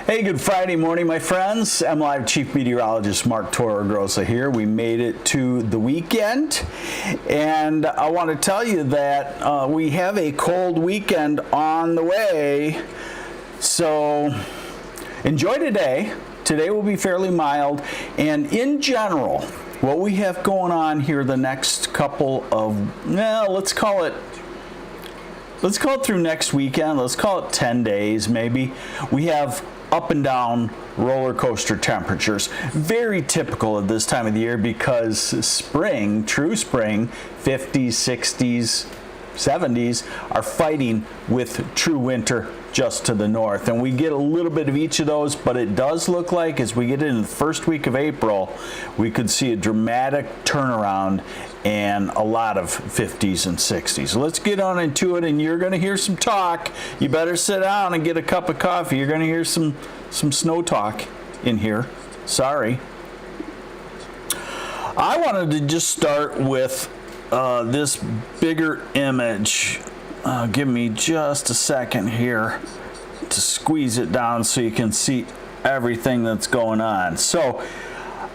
Hey, good Friday morning, my friends. MLive Chief Meteorologist Mark Torregrossa here. We made it to the weekend, and I want to tell you that we have a cold weekend on the way, so enjoy today. Today will be fairly mild, and in general, what we have going on here the next couple of, let's call it through next weekend. Let's call it 10 days maybe. We have up and down roller coaster temperatures. Very typical at this time of the year because spring, true spring, 50s, 60s, 70s are fighting with true winter just to the north. And we get a little bit of each of those, but it does look like as we get into the first week of April, we could see a dramatic turnaround and a lot of 50s and 60s. So let's get on into it, and you're going to hear some talk. You better sit down and get a cup of coffee. You're going to hear some snow talk in here. Sorry. I wanted to just start with this bigger image. Give me just a second here to squeeze it down so you can see everything that's going on. So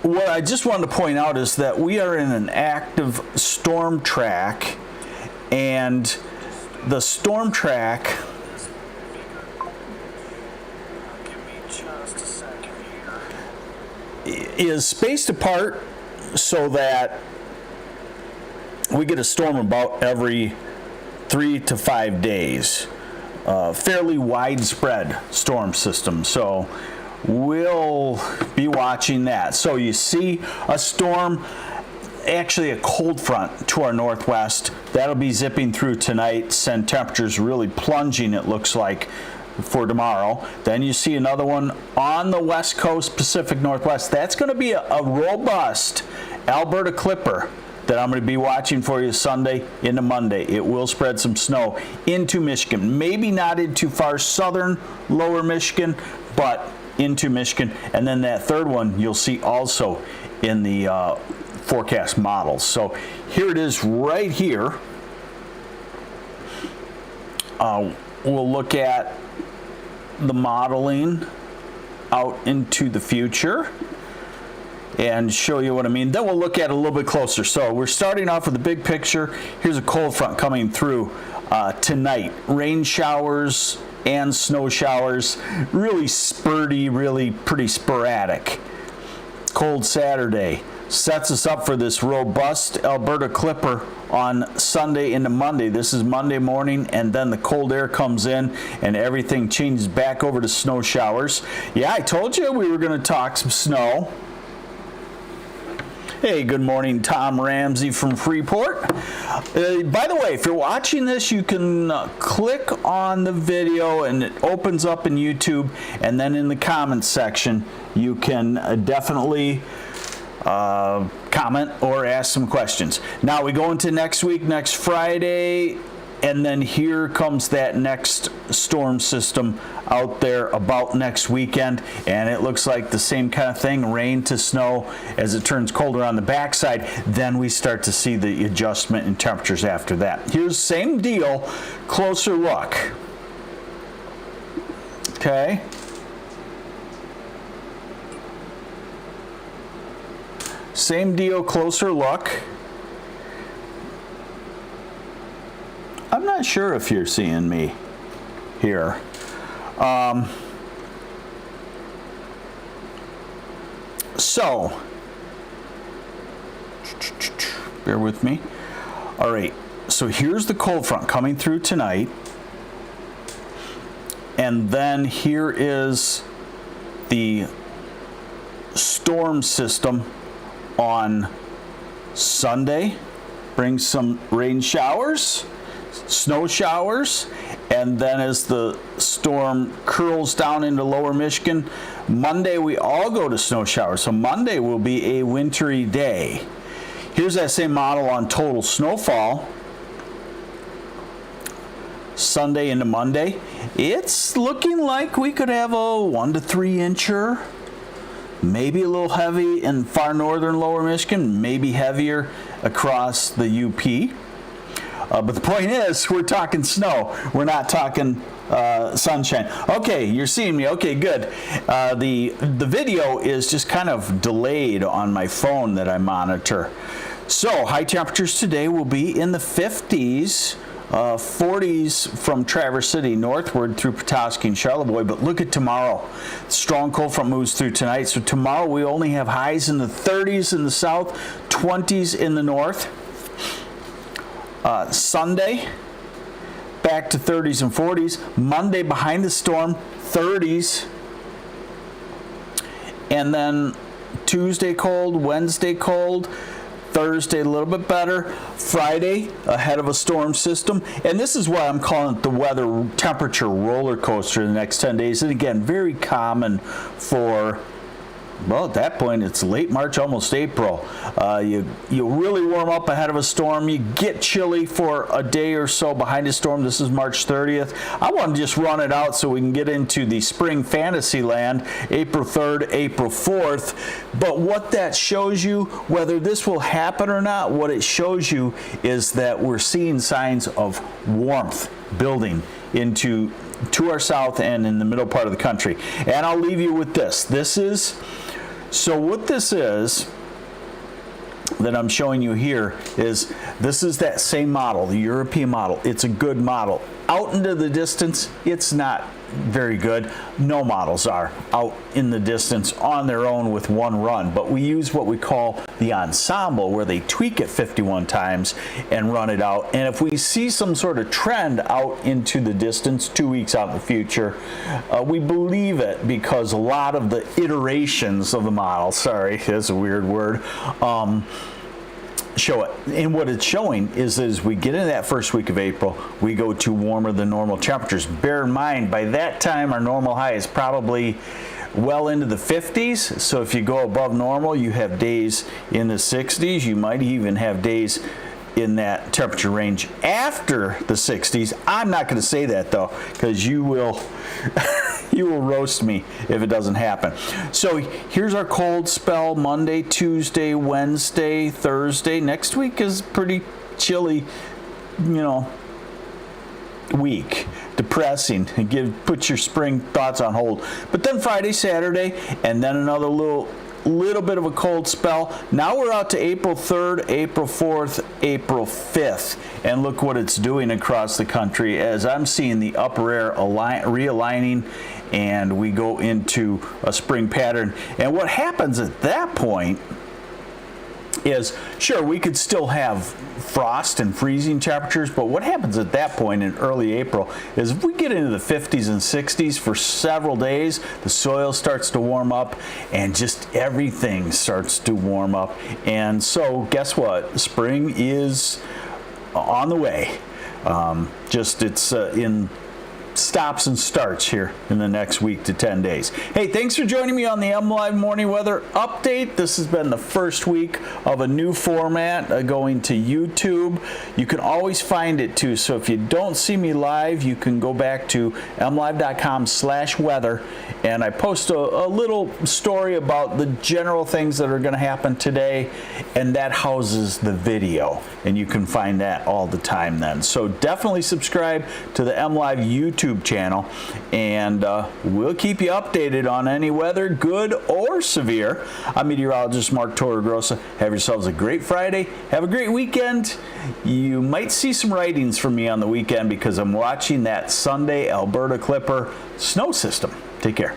what I just wanted to point out is that we are in an active storm track, and the storm track, is spaced apart so that we get a storm about every 3 to 5 days. Fairly widespread storm system. So we'll be watching that. So you see a storm, actually a cold front to our northwest. That'll be zipping through tonight, send temperatures really plunging, it looks like, for tomorrow. Then you see another one on the west coast, Pacific Northwest. That's going to be a robust Alberta clipper that I'm going to be watching for you Sunday into Monday. It will spread some snow into Michigan. Maybe not into far southern lower Michigan, but into Michigan. And then that third one you'll see also in the forecast models. So here it is right here. We'll look at the modeling out into the future and show you what I mean. Then we'll look at it a little bit closer. So we're starting off with the big picture. Here's a cold front coming through tonight. Rain showers and snow showers, really spurty, really pretty sporadic. Cold Saturday sets us up for this robust Alberta clipper on Sunday into Monday. This is Monday morning, and then the cold air comes in and everything changes back over to snow showers. Yeah, I told you we were going to talk some snow. Hey, good morning, Tom Ramsey from Freeport. By the way, if you're watching this, you can click on the video and it opens up in YouTube, and then in the comments section, you can definitely comment or ask some questions. Now we go into next week, next Friday, and then here comes that next storm system out there about next weekend, and it looks like the same kind of thing, rain to snow as it turns colder on the backside. Then we start to see the adjustment in temperatures after that. Here's same deal, closer look. Okay. Same deal, closer look. I'm not sure if you're seeing me here. So, bear with me. All right, so here's the cold front coming through tonight. And then here is the storm system on Sunday. Brings some rain showers, snow showers, and then as the storm curls down into lower Michigan, Monday we all go to snow showers. So Monday will be a wintry day. Here's that same model on total snowfall. Sunday into Monday. It's looking like we could have a 1 to 3 incher. Maybe a little heavy in far northern lower Michigan, maybe heavier across the UP. But the point is, we're talking snow. We're not talking sunshine. Okay, you're seeing me. Okay, good. The video is just kind of delayed on my phone that I monitor. So high temperatures today will be in the 50s. 40s from Traverse City northward through Petoskey and Charlevoix, but look at tomorrow. Strong cold front moves through tonight, so tomorrow we only have highs in the 30s in the south, 20s in the north. Sunday, back to 30s and 40s. Monday, behind the storm, 30s. And then Tuesday cold, Wednesday cold, Thursday a little bit better, Friday ahead of a storm system, and this is why I'm calling it the weather temperature roller coaster the next 10 days. And again, very common for, well, at that point it's late March, almost April. You really warm up ahead of a storm. You get chilly for a day or so behind a storm. This is March 30th. I want to just run it out so we can get into the spring fantasy land, April 3rd, April 4th. But what that shows you, whether this will happen or not, what it shows you is that we're seeing signs of warmth building to our south and in the middle part of the country. And I'll leave you with this. What this is that I'm showing you here is this is that same model, the European model. It's a good model. Out into the distance, it's not very good. No models are out in the distance on their own with one run, but we use what we call the ensemble, where they tweak it 51 times and run it out. And if we see some sort of trend out into the distance 2 weeks out in the future, we believe it because a lot of the iterations of the model, sorry, that's a weird word, show it. And what it's showing is that as we get into that first week of April, we go to warmer than normal temperatures. Bear in mind, by that time, our normal high is probably well into the 50s. So if you go above normal, you have days in the 60s. You might even have days in that temperature range after the 60s. I'm not going to say that though, because you will you will roast me if it doesn't happen. So here's our cold spell: Monday, Tuesday, Wednesday, Thursday. Next week is pretty chilly, week. Depressing. Put your spring thoughts on hold. But then Friday, Saturday, and then another little bit of a cold spell. Now we're out to April 3rd, April 4th, April 5th, and look what it's doing across the country as I'm seeing the upper air realigning, and we go into a spring pattern. And what happens at that point is, sure, we could still have frost and freezing temperatures, but what happens at that point in early April is if we get into the 50s and 60s for several days, the soil starts to warm up and just everything starts to warm up. And so guess what? Spring is on the way. It's in stops and starts here in the next week to 10 days. Hey, thanks for joining me on the MLive Morning Weather Update. This has been the first week of a new format going to YouTube. You can always find it too, so if you don't see me live, you can go back to mlive.com/weather, and I post a little story about the general things that are going to happen today, and that houses the video, and you can find that all the time then. So definitely subscribe to the MLive YouTube channel, and we'll keep you updated on any weather, good or severe. I'm meteorologist Mark Torregrossa. Have yourselves a great Friday. Have a great weekend. You might see some writings from me on the weekend because I'm watching that Sunday Alberta Clipper snow system. Take care.